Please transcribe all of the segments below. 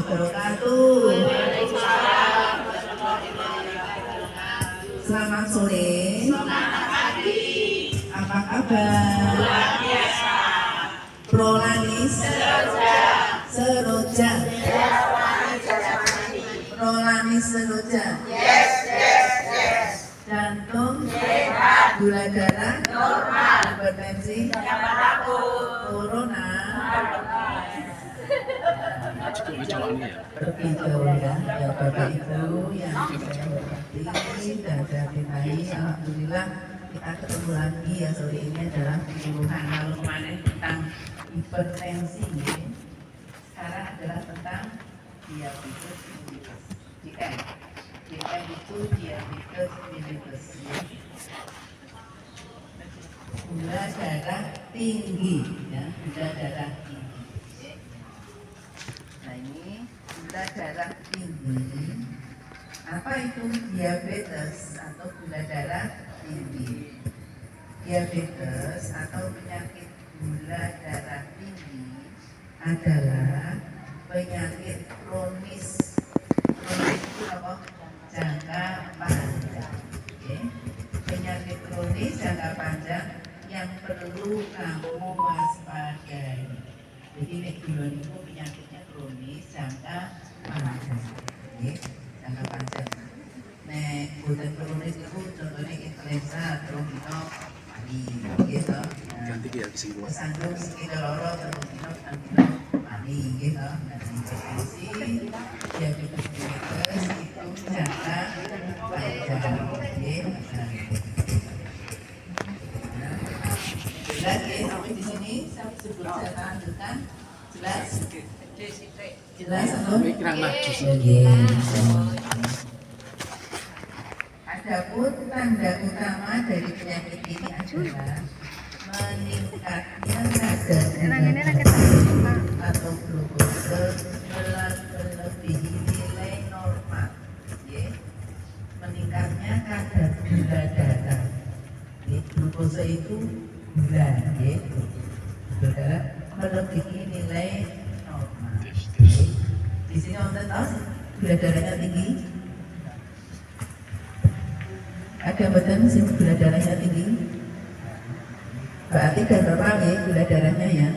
wabarakatuh. Selamat sore. Selamat pagi. Apa kabar? Luar biasa. Prolanis Seroja. Prolanis Seroja. Yes. Jantung Sehat. gula darah Normal. hipertensi Jangan takut. corona cukup berjalan ya. terpijau ya Bapak Ibu yang saya hormati dan saya cintai. Alhamdulillah kita ketemu lagi ya sore ini adalah penyuluhan lalu kemarin tentang hipertensi ya. Sekarang adalah tentang diabetes mellitus. JM itu diabetes mellitus ya. Gula darah tinggi ya, gula darah tinggi. Nah ini gula darah tinggi. Apa itu diabetes atau gula darah tinggi? Diabetes atau penyakit gula darah tinggi adalah penyakit kronis. Kronis itu apa? Jangka panjang. Okay. Penyakit kronis jangka panjang yang perlu kamu waspadai. Jadi nek gula itu penyakitnya kronis jangka panjang. Okay. Jangka panjang. Nek boten kronis itu contohnya influenza terus kita mati, gitu. Ganti dia kesimpulan. Kesandung kita loro terus kita mati, gitu. Dan hipertensi, diabetes mellitus itu jangka panjang. Jelas ya, sampai di sini saya sebut saya lanjutkan. Jelas? Jelas atau? Kurang maju sih. Adapun tanda utama dari penyakit ini adalah meningkatnya kadar gula atau glukose melebihi nilai normal. Ya. Meningkatnya kadar gula darah. Ya, glukose itu gula, ya. Gula darah melebihi nilai normal. Ya. Di sini orang tahu gula darahnya tinggi. Ada betul sih gula darahnya tinggi. Berarti kan normal ya gula darahnya ya.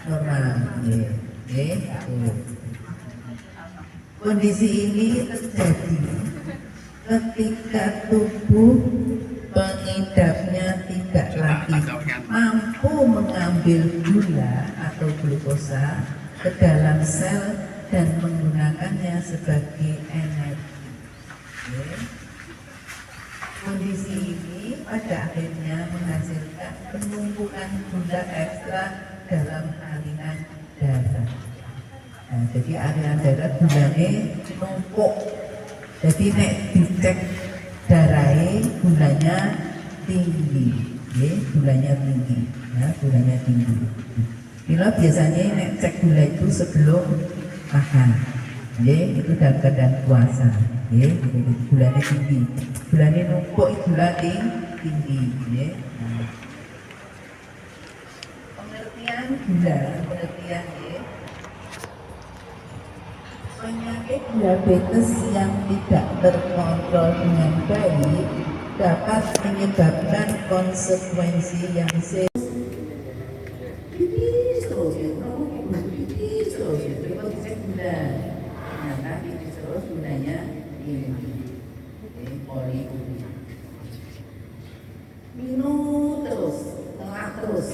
Normal. Ya. Kondisi ini terjadi ketika tubuh pengidapnya tidak lagi mampu mengambil gula atau glukosa ke dalam sel dan menggunakannya sebagai energi. Okay. Kondisi ini pada akhirnya menghasilkan penumpukan gula ekstra dalam aliran darah. Nah, jadi aliran darah gulanya numpuk. Jadi nek dicek darahnya gulanya tinggi, ya, gulanya tinggi, ya, gulanya tinggi. Bila biasanya nek cek gula itu sebelum makan, ya, itu dalam keadaan puasa, ya, gulanya tinggi, gulanya numpuk, gula tinggi, ya. Pengertian gula, pengertian ya. Penyakit diabetes yang tidak terkontrol dengan baik dapat menyebabkan konsekuensi yang serius. Gunanya ini poliuria. Minum terus, telah terus,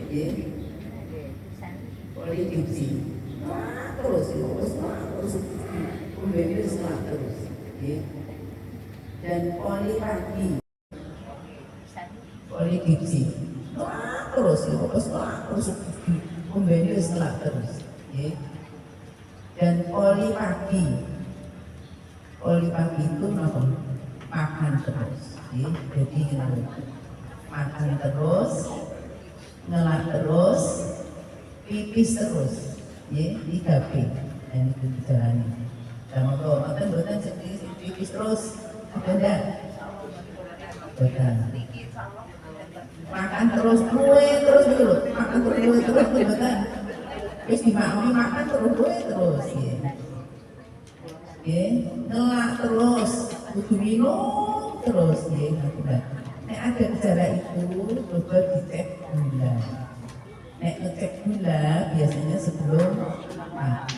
ya. Polidipsi, terus, kemudian setelah terus, ya. Dan polipagi, polidipsi, terus, kemudian setelah terus, ya. Dan polipagi itu apa? Makan terus, ya. Jadi makan terus, ngelak terus, pipis terus, ya, 3P, dan itu dijalani. Sama kalau makan sendiri pipis terus, ada enggak? Betul. Makan terus, kue terus gitu loh, makan terus, kue terus, betul. Terus dimakami makan terus terus ya. Ya, ngelak terus, kudu minum terus ya. Nek ada gejala itu, coba dicek gula. Nek ngecek gula biasanya sebelum makan.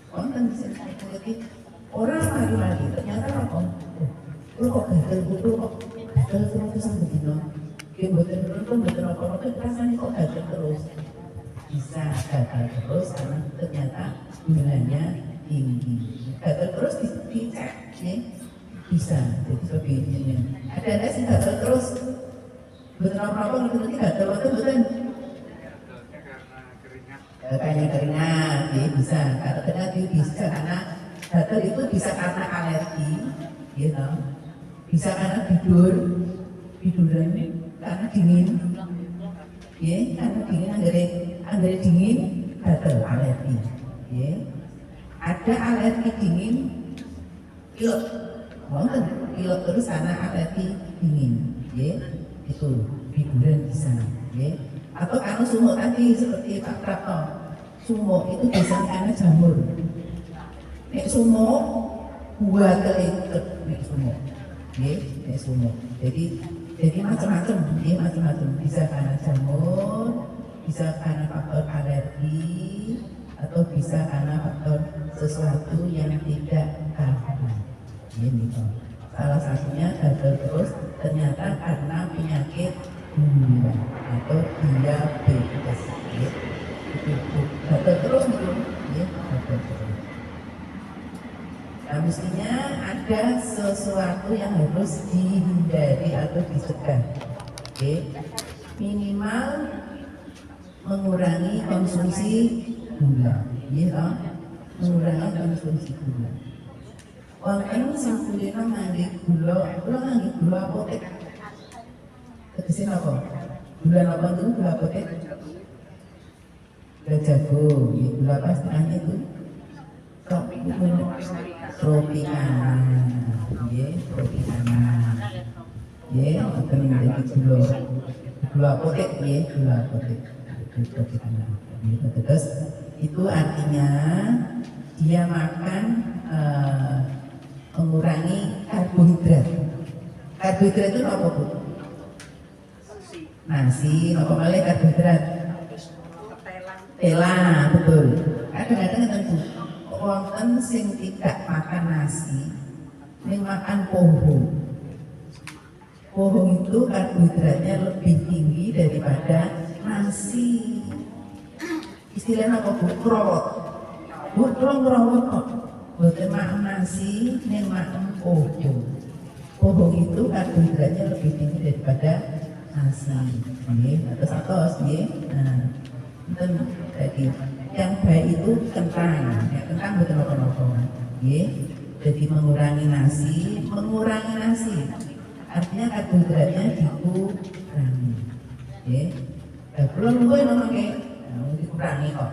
Konten bisa lagi orang lari-lari ternyata apa? Lu kok gagal gitu kok gagal terus sampai begini. Dia betul-betul apa-apa rasanya kok gagal terus. Bisa gagal terus karena ternyata gulanya tinggi. Gagal terus dicek ya. Bisa, jadi seperti ini. Ada sih gagal terus betul apa-apa nanti gagal betul kayaknya keringat, ya bisa. Kalau keringat itu bisa karena gatal itu bisa karena alergi, you know. Bisa karena tiduran karena dingin, ya karena dingin anggar dingin gatal alergi, ya. Ada alergi dingin, pilek, pilek terus karena alergi dingin, ya itu tiduran bisa, ya. Atau karena sumuk tadi seperti Pak Prapto, sumuk itu biasanya karena jamur. Nek sumuk buah kelingket nek sumuk, nek sumuk. Jadi macam-macam, macam-macam. Bisa karena jamur, bisa karena faktor alergi, atau bisa karena faktor sesuatu yang tidak karuan. Ini salah satunya gagal terus ternyata karena penyakit gula atau diabetes, ya. Gagal terus itu, ya, gagal terus. Nah, mestinya ada sesuatu yang harus dihindari atau dicegah, ya. Minimal mengurangi konsumsi gula, ya, mengurangi konsumsi gula. Wonten sing kulino ngangge gula, kula ngangge gula apotek. Tegesin apa? Gula apa itu? Gula apotek? Gula jagung, ya, gula apa setengahnya itu? Tropicana, ya, Tropicana, ya, akan menjadi gula apotek, ya, gula apotek, Tropicana. Terus itu artinya dia makan mengurangi karbohidrat. Karbohidrat itu apa, Bu? Nasi, apa malah karbohidrat? Tela, betul. Kadang-kadang tentu wonten sing tidak makan nasi, ning makan pohon. Pohon itu karbohidratnya lebih tinggi daripada nasi. Istilahnya apa, Bu? Krowot. Bu, krowot kok. Boten makan nasi, ning makan pohon. Pohon itu karbohidratnya lebih tinggi daripada nasi, terus atos, nah, jadi yang baik itu kentang, ya, kentang betul apa-apa, jadi mengurangi nasi, artinya karbohidratnya dikurangi, belum gue pakai, dikurangi kok,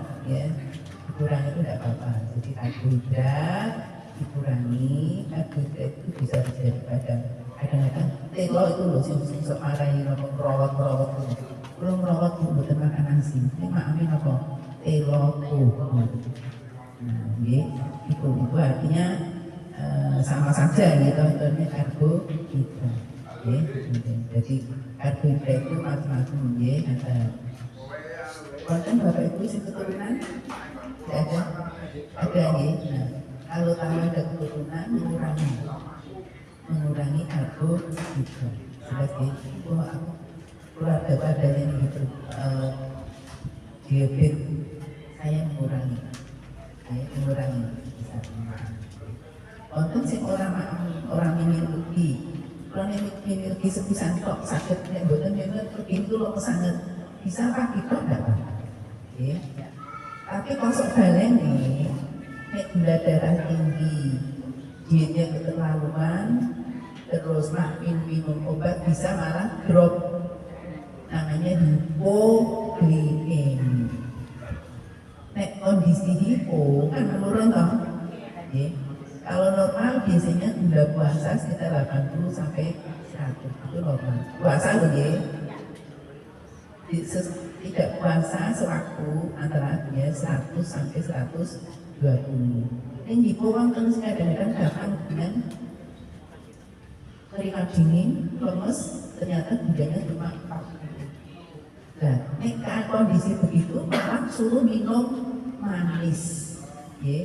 dikurangi itu tidak apa-apa, jadi karbohidrat dikurangi, karbohidrat itu bisa terjadi pada kadang-kadang telo itu loh sih sok marahin apa merawat belum merawat bu bukan makan nasi ini maafin apa telo nah itu artinya sama saja gitu contohnya karbohidrat jadi karbohidrat itu macam-macam ada konten bapak ibu sih keturunan ada nah kalau tahu ada keturunan mengurangi karbohidrat. Jelas ya, keluarga pada yang gitu diabetes saya mengurangi. Bisa. Untuk si orang memiliki, sepisan kok sakit yang buatan yang pergi itu loh kesangat bisa pak itu enggak pak? Tapi kosok balen nih, gula darah tinggi, dietnya keterlaluan. Terus minum obat bisa malah drop, namanya hipoglikemi. Nek kondisi hipo kan menurun toh, kalau normal biasanya gula puasa sekitar 80 sampai 100 itu normal. Puasa loh tidak puasa sewaktu antara dia 100 sampai 120. Ini hipo wonten kadang-kadang datang dengan keringat dingin, lemes, ternyata gulanya cuma 40. Nah, ini kondisi begitu malah suruh minum manis. Ya.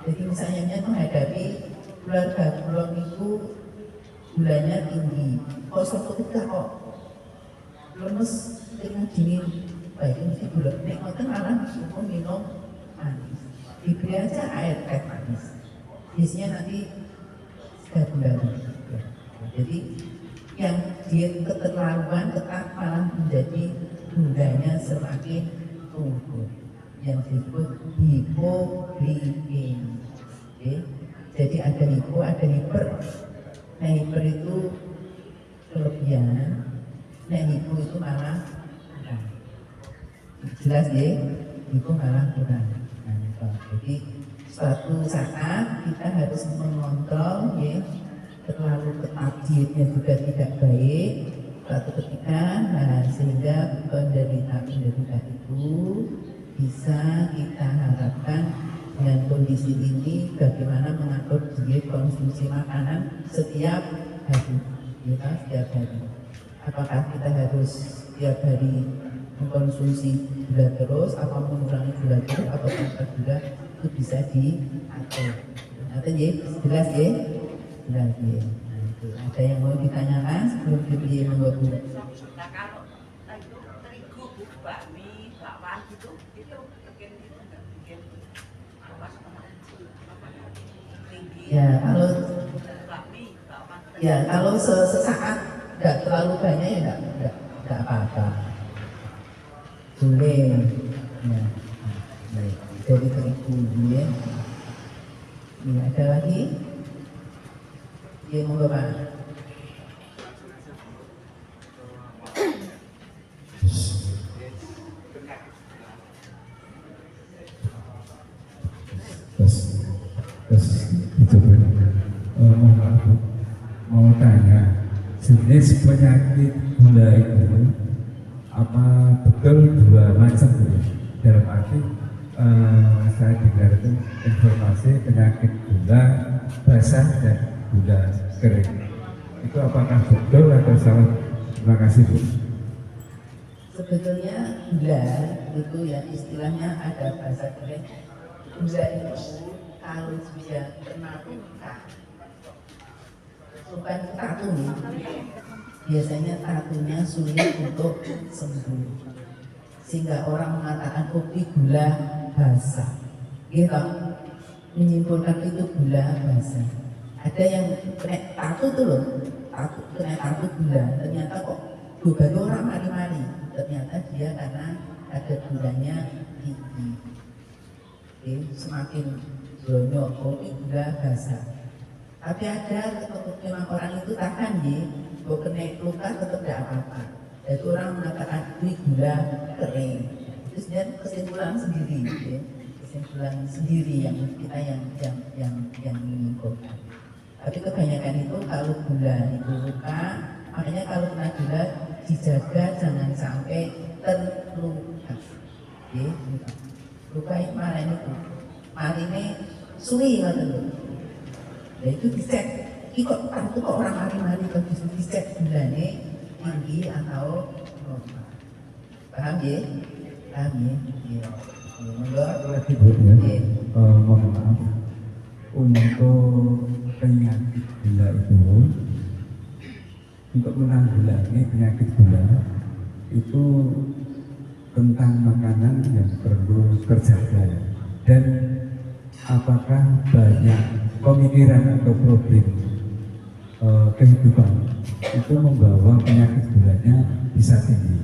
Jadi misalnya menghadapi keluarga pulang itu gulanya tinggi, kok seperti kok lemes dengan dingin, baik mesti gula nek ngoten malah disuruh minum manis. Diberi aja air teh manis. Biasanya nanti 3 bulan. Ya. Jadi yang dia keterlaluan tetap malah menjadi gulanya semakin turun. Yang disebut hipoglikemia. Okay. Jadi ada hipo, ada hiper. Nah hiper itu kelebihan, nah hipo itu malah kurang. Jelas ya, hipo malah kurang. Nah, jadi suatu saat kita harus mengontrol ya, terlalu ketat dietnya juga tidak baik. Suatu ketika, nah, sehingga penderita itu bisa kita harapkan dengan kondisi ini bagaimana mengatur diet konsumsi makanan setiap hari, kita setiap hari. Apakah kita harus setiap hari mengkonsumsi gula terus atau mengurangi gula terus atau tanpa gula, itu bisa diatur. Nanti ya, jelas ya, jelas ya. Nah, itu. Ada yang mau ditanyakan sebelum diberi menggobu? Nah kalau itu terigu bakmi, bakwan gitu, itu bikin tinggi. Ya kalau Bakmi, bakwan. ya kalau sesaat nggak terlalu banyak ya nggak apa-apa. Boleh. Ya. Baik. Dari terigu ya. Ya ada lagi? Ya monggo Pak. Terus mau tanya, jenis penyakit gula itu apa betul dua macam Bu? Dalam arti saya dengar itu informasi penyakit gula basah dan gula kering. Itu apakah betul atau salah? Terima kasih Bu. Sebetulnya gula itu ya istilahnya ada bahasa kering. Gula itu kalau dia kena luka tatu nih, biasanya tatunya sulit untuk sembuh, sehingga orang mengatakan kopi gula basah, gitu, menyimpulkan itu gula basah. Ada yang kena tatu tuh loh, kena tatu gula, ternyata kok baru orang mari-mari, ternyata dia karena ada gulanya tinggi. Oke, semakin bonyok kopi gula basah. Tapi ada memang orang itu tahan ya, kalau kena luka tetap tidak apa-apa. Jadi orang mengatakan ini gula kering. Itu sebenarnya kesimpulan sendiri, ya. Kesimpulan sendiri yang kita yang menyimpulkan. Tapi kebanyakan itu kalau gula itu luka, makanya kalau kena gula dijaga jangan sampai terluka. Ya, luka itu malah ini suwi gitu. Nah itu dicek, kok orang mari-mari kalau dicek gulanya tinggi atau normal. Paham ya? Paham ya? Iya. Lagi Bu ya, mohon maaf untuk penyakit gula itu, untuk menanggulangi penyakit gula itu tentang makanan yang perlu terjaga dan apakah banyak pemikiran atau problem kehidupan itu membawa penyakit gulanya bisa tinggi.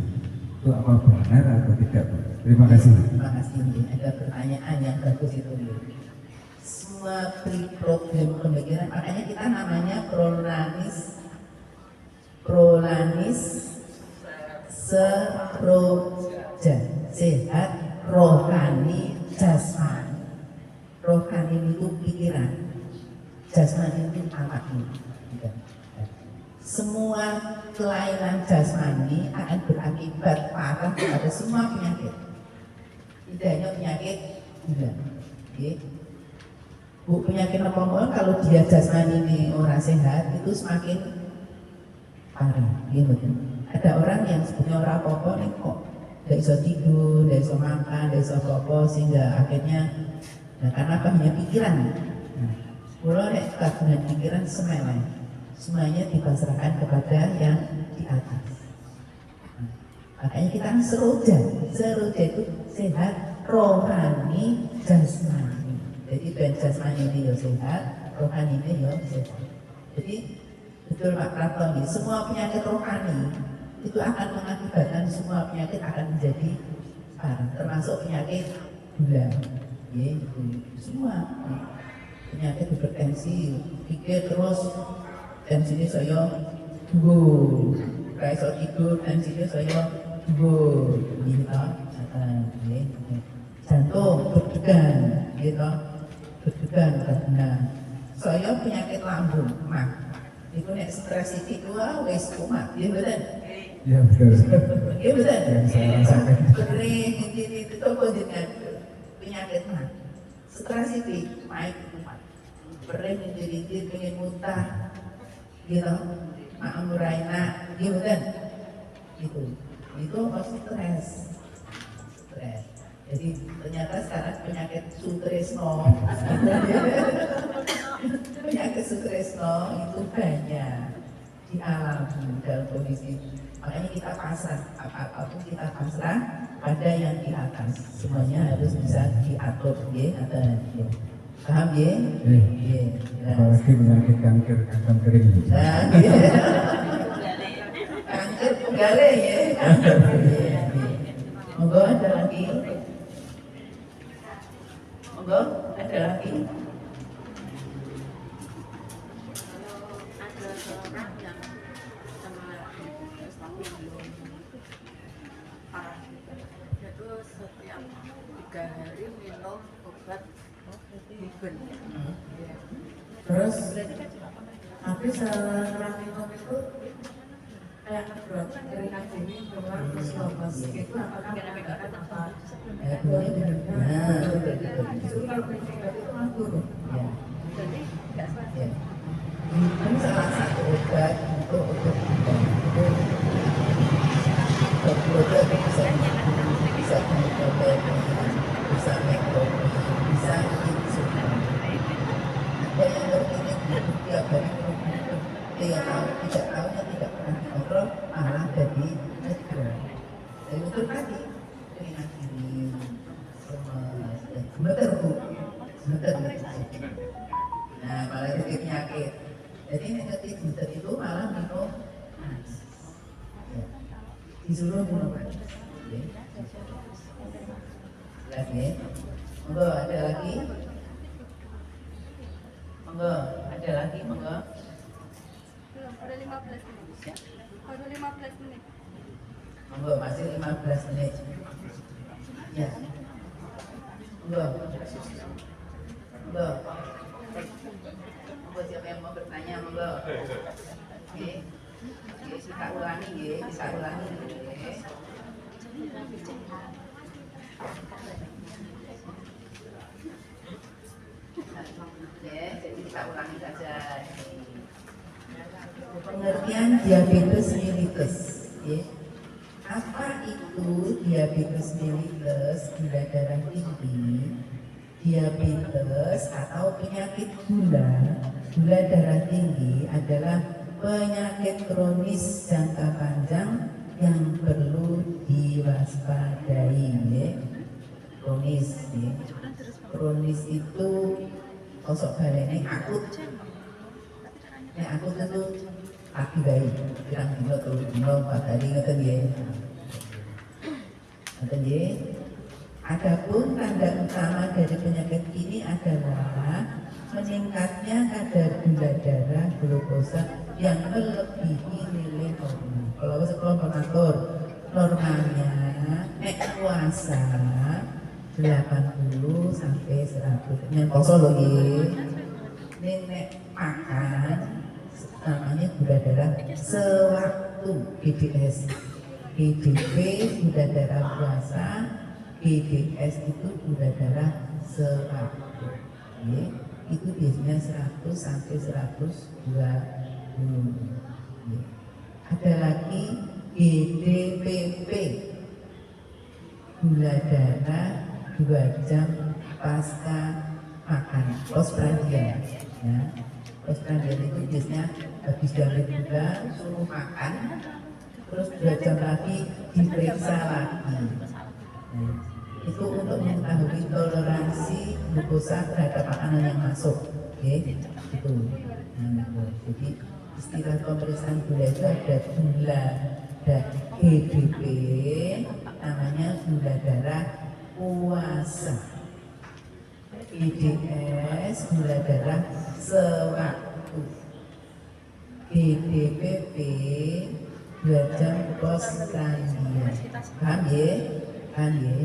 Itu apa benar atau tidak? Terima kasih. Terima kasih. Ada pertanyaan yang bagus itu. Semua problem pemikiran, makanya kita namanya prolanis seroja, sehat rohani jasmani. Rohani itu pikiran, jasmani itu akal. semua kelainan jasmani akan berakibat parah pada semua penyakit. Tidak hanya penyakit gula. Okay. Bu, penyakit apa kalau dia jasmani ini orang sehat itu semakin parah. Gitu. Ada orang yang sebenarnya orang apa-apa nih kok tidak bisa tidur, tidak bisa makan, tidak bisa apa-apa sehingga akhirnya karena apa hanya pikiran. Kalau nek dengan pikiran semuanya dipasrahkan kepada yang di atas. Makanya kita seroja itu sehat rohani jasmani. Jadi ben jasmani ini ya sehat, rohani ini ya sehat. Jadi betul Pak Prato, semua penyakit rohani itu akan mengakibatkan semua penyakit akan menjadi parah, termasuk penyakit gula. Ya, semua penyakit hipertensi, pikir terus tensinya saya dhuwur, kayak iso tidur tensinya saya dhuwur, gitu. Jantung berdegan, gitu. Berdegan karena saya penyakit lambung, itu nek stres iki wis kumat, ya betul. Ya betul. Ya betul. Yang saya rasakan. Kering ini itu apa dengan penyakit stres itu naik kumat. Kering ini pengen muntah, gitu. Murai enak, ya betul. Itu pasti stres. Jadi ternyata sekarang penyakit Sutresno, penyakit Sutresno itu banyak dialami dalam kondisi. Makanya kita pasrah, apapun kita pasrah pada yang di atas. Semuanya harus bisa diatur, ya, ya. Paham ya? Apalagi penyakit kanker kering. Nah, ya. Kanker penggale ya. Monggo ada lagi. Monggo, ada lagi. Ada seorang yang kena diabetes tapi belum parah gitu. Itu setiap 3 hari minum obat Hiben. Terus tapi setelah minum itu kayak ngedrop keringat ini keluar terus lemes itu apakah menyebabkan apa? Justru kalau keringat itu ngatur. Ini salah satu obat untuk obat bisa bisa nekropi, bisa insulin. Ada yang berpikir tiap hari dia tahu tidak tahunya tidak pernah dikontrol malah jadi nekro. Dan itu tadi keringat ini gemeter bu, gemeter. Nah malah itu penyakit. Jadi negatif buter itu malah minum disuruh minum lagi. Monggo ada lagi. Monggo ada lagi. Monggo. Belum, udah 15 menit. Baru 15 menit. Monggo masih 15 menit. Ya. Monggo. Monggo. Monggo siapa yang mau bertanya, monggo. Oke. Bisa ulangi ya, bisa ulangi ya. Ya, jadi bisa ulangi saja. Pengertian diabetes mellitus, ya. Apa itu diabetes mellitus? Gula darah tinggi. Diabetes atau penyakit gula darah tinggi adalah penyakit kronis jangka panjang yang perlu diwaspadai. Ya. Kronis, ya. Kronis itu kosok balene akut. Nek akut itu lagi bayi, pirang dino, 3 dino, 4 hari ngoten nggih. Ngoten nggih. Adapun tanda utama dari penyakit ini adalah meningkatnya kadar gula darah glukosa yang melebihi nilai normal. Kalau sekolah mengatur normalnya nek puasa 80 sampai 100. Nek poso lho nggih. Nek makan namanya gula darah sewaktu GDS. GDP gula darah puasa, GDS itu gula darah sewaktu. Ya, itu biasanya 100 sampai 120. Ya. Ada lagi GDPP, gula darah 2 jam pasca makan, postprandial. Ya. Postprandial itu biasanya habis dari gula suruh makan, terus 2 jam lagi diperiksa lagi. Nah, itu untuk mengetahui toleransi glukosa terhadap makanan yang masuk. Oke, itu. Nah, jadi istilah pemeriksaan gula itu ada gula dan GDP, namanya gula darah puasa. GDS gula darah sewaktu. GDPP 2 jam postprandial. Paham ya? Paham ya?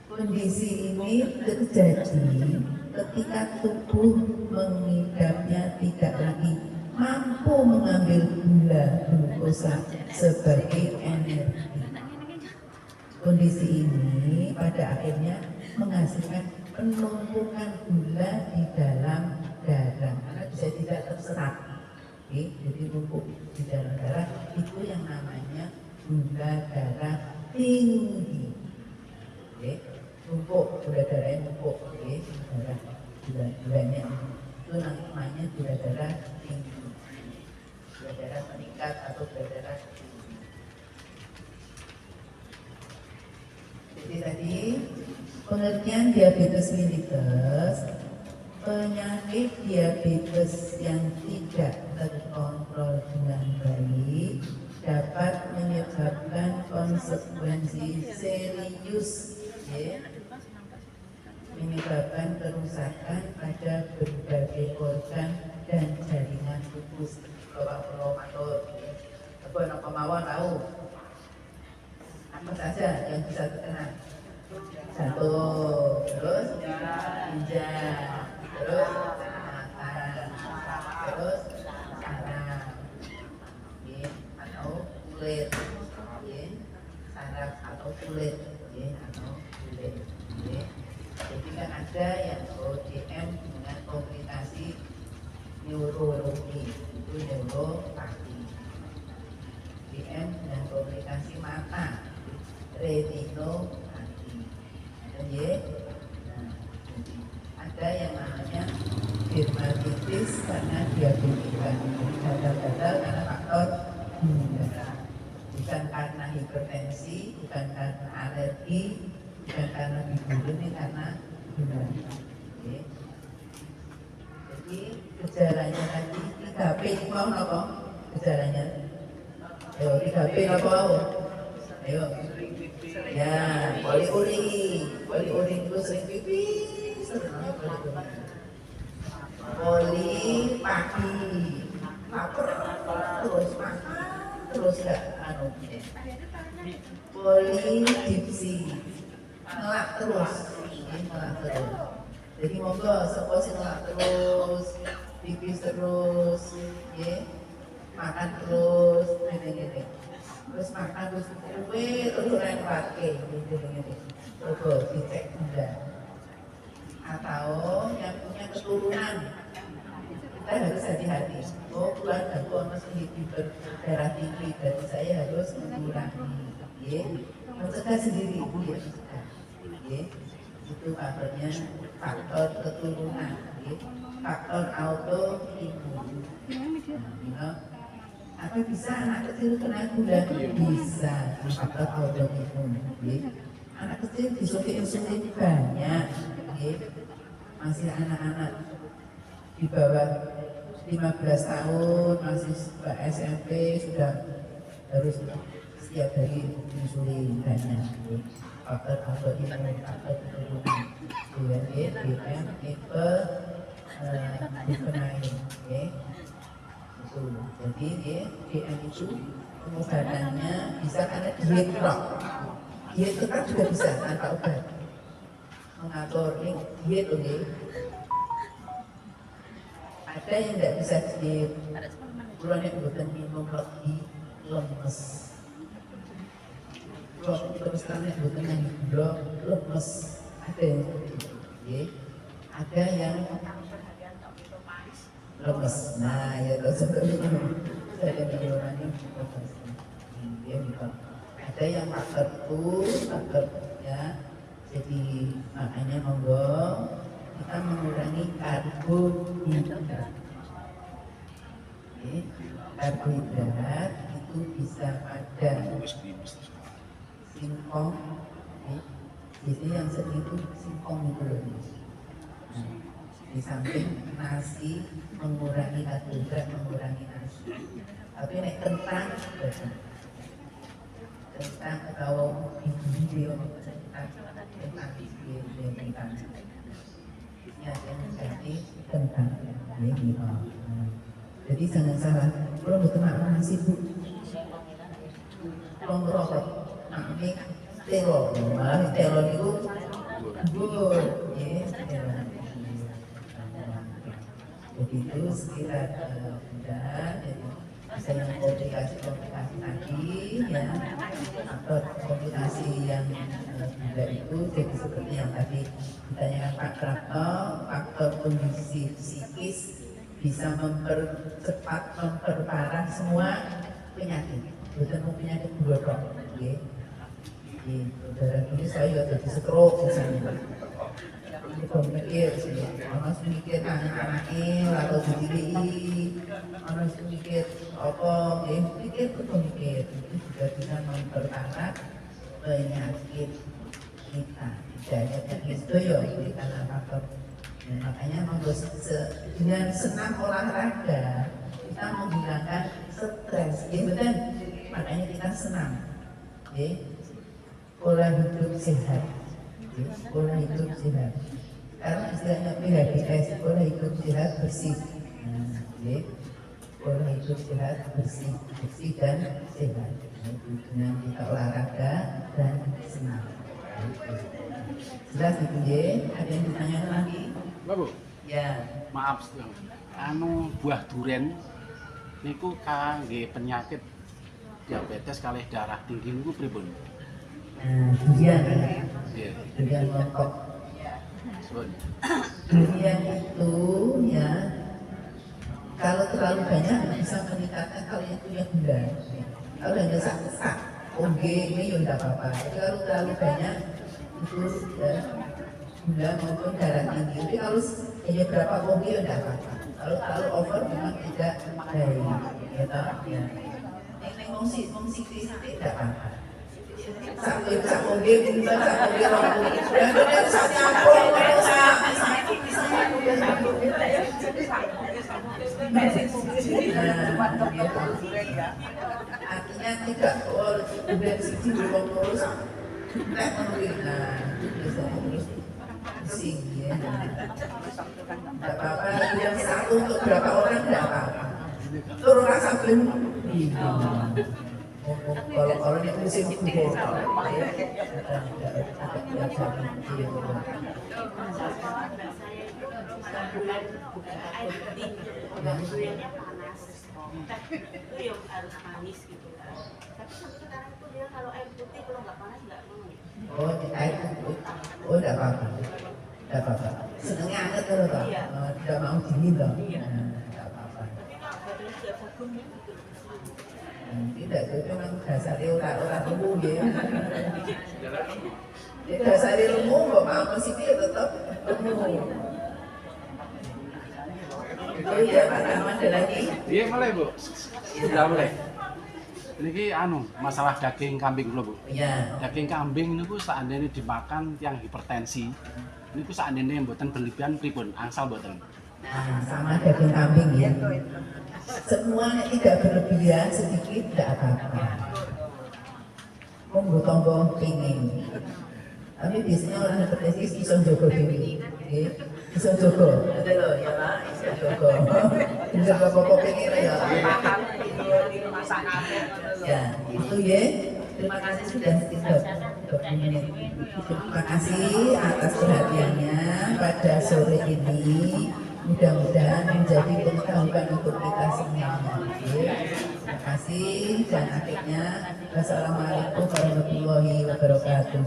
Kondisi ini terjadi ketika tubuh mengidapnya tidak lagi mampu mengambil gula glukosa sebagai energi. Kondisi ini pada akhirnya menghasilkan penumpukan gula di dalam darah karena bisa tidak terserap. Oke, jadi numpuk di dalam darah itu yang namanya gula darah tinggi. Oke, numpuk, gula darahnya numpuk. Oke, gulanya itu namanya gula darah tinggi, gula darah meningkat atau gula darah tinggi. Jadi tadi pengertian diabetes mellitus, penyakit diabetes yang tidak terkontrol dengan baik dapat menyebabkan konsekuensi serius, ya, menyebabkan kerusakan pada berbagai organ dan jaringan tubuh. Apa mawar tahu? Apa saja yang bisa terkena? Jantung, terus ginjal, terus mata, terus saraf, ya, atau kulit, ya, saraf atau kulit, ya, atau kulit, ya. Jadi kan ada yang ODM dengan komplikasi neurologi, itu neuropati. ODM dengan komplikasi mata, retinopati. Dan ya, ada yang namanya dermatitis karena diabetika, gatal-gatal karena faktor darah, bukan karena hipertensi, bukan karena alergi, bukan karena bibur, ini karena gula. Okay. Jadi gejalanya tadi 3P ini mau apa? Gejalanya, ayo 3P apa? Ayo, ya poliurin itu sering pipis, poli pagi, lapar, terus makan, terus gak anu, poli dipsi. Ngelak terus, ngelak terus. Jadi monggo sekolah sih ngelak terus, pipis terus, ya, makan terus, gini. Terus makan terus kue terus orang pakai, gini. Coba dicek enggak. Atau yang punya keturunan, kita harus hati-hati. Oh, keluarga masih berdarah tinggi, berarti saya harus mengurangi, ya, mencegah sendiri, ya. Ya, itu faktornya faktor keturunan, ya. Faktor autoimun. Apa bisa anak kecil kena gula? Bisa, faktor autoimun. Ya. Anak kecil disuntik insulin banyak, ya. Masih anak-anak di bawah 15 tahun, masih SMP sudah harus setiap hari insulin banyak. Ya. Faktor autoimun, faktor keturunan, DNA, BM, tipe, juvenile, ya. Itu. Jadi ya, BM itu pengobatannya bisa karena diet rock. Diet ketat juga bisa tanpa obat. Mengatur diet, oke. Ada yang tidak bisa di bulan yang bukan minum lagi lemes. Kalau terus terang bukan yang blok lemes. Ada yang seperti itu. Ya. Ada yang lemes. Nah, ya kalau seperti itu ada minuman yang lemes. Ya, gitu. Ada yang faktor ya. Jadi makanya monggo kita mengurangi karbohidrat. Karbohidrat itu bisa pada singkong, jadi yang sering itu singkong itu loh. Di samping nasi mengurangi karbohidrat, mengurangi nasi. Tapi nek kentang atau video kentang ya yang jadi kentang ya gitu. Jadi jangan salah, kalau betul makan nasi bu, kalau merokok, ini telur, malah telur itu bubur, ya. Jadi itu sekitar mudah, jadi bisa yang komplikasi tadi, ya, atau komplikasi yang tidak itu jadi seperti yang tadi ditanyakan Pak Prapto, faktor kondisi psikis bisa memperparah semua penyakit, bukan penyakit dua kok, ya. Di udara ini saya jadi stroke misalnya. Kita mikir sih, harus mikir anak-anaknya atau diri, harus mikir apa, ya mikir betul mikir itu juga bisa memperparah penyakit kita. Tidak hanya itu ya, karena faktor. Nah, makanya dengan senam olahraga kita menghilangkan stres, ya betul. Makanya kita senam, ya. Pola hidup sehat, ya. Pola hidup sehat. Karena istilahnya PHBS, pola hidup sehat bersih. Nah, ya. Pola hidup sehat bersih dan sehat. Dengan kita olahraga dan senam. Jelas itu ya. Ada yang ditanyakan lagi? Bu, Ya. maaf sedang. Anu buah duren niku kangge penyakit diabetes kalih darah tinggi niku pripun? Nah, durian, Iya. durian mongkok. Sun. Durian itu ya, kalau terlalu banyak bisa meningkatkan kalau yang punya gula. Kalau hanya sak-sak, ini ya tidak apa-apa. Kalau terlalu banyak itu ya, gula maupun darah tinggi. Tapi kalau hanya berapa oge ya tidak apa-apa. Kalau terlalu over memang tidak baik. Ya toh, ya. Ini fungsi tidak apa-apa. Sampai oge bukan sampai rokok. Dan kemudian sampai artinya tidak udah sisi belum terus nah biasanya terus pusing ya. Tidak apa-apa, yang satu untuk berapa orang tidak apa-apa. Turun rasa belum. Kalau ini musim kubur, bukan air putih, duriannya panas, itu yang harus manis gitu kan. Tapi sampai sekarang itu dia kalau air putih kalau nggak panas nggak mau. Oh, di air putih, oh tidak apa-apa, tidak apa-apa. Senangnya hangat kalau tak, tidak mau dingin loh. Tidak apa-apa. Tapi kalau badan sudah sabun gitu. Tidak, itu memang dasarnya orang umum ya. Dasarnya umum, kok mau positif tetap umum. Oh iya, Pak Rahman ada lagi? Iya mulai Bu. Sudah mulai. Niki anu masalah daging kambing lho Bu. Iya. Daging kambing niku seandainya dimakan yang hipertensi, niku seandainya mboten berlebihan pripun? Angsal mboten. Nah, sama daging kambing ya. Semuanya tidak berlebihan, sedikit tidak apa-apa. Monggo tombo pingin. Tapi biasanya orang hipertensi bisa jogo dewi. Bisa jogo. Ada loh ya lah, bisa jogo. Bisa bapak pingin ya. Ya, itu ya. Terima kasih sudah tidak. Terima kasih atas perhatiannya pada sore ini. mudah-mudahan menjadi pengetahuan untuk kita semuanya. Oke. Terima kasih dan akhirnya wassalamualaikum warahmatullahi wabarakatuh.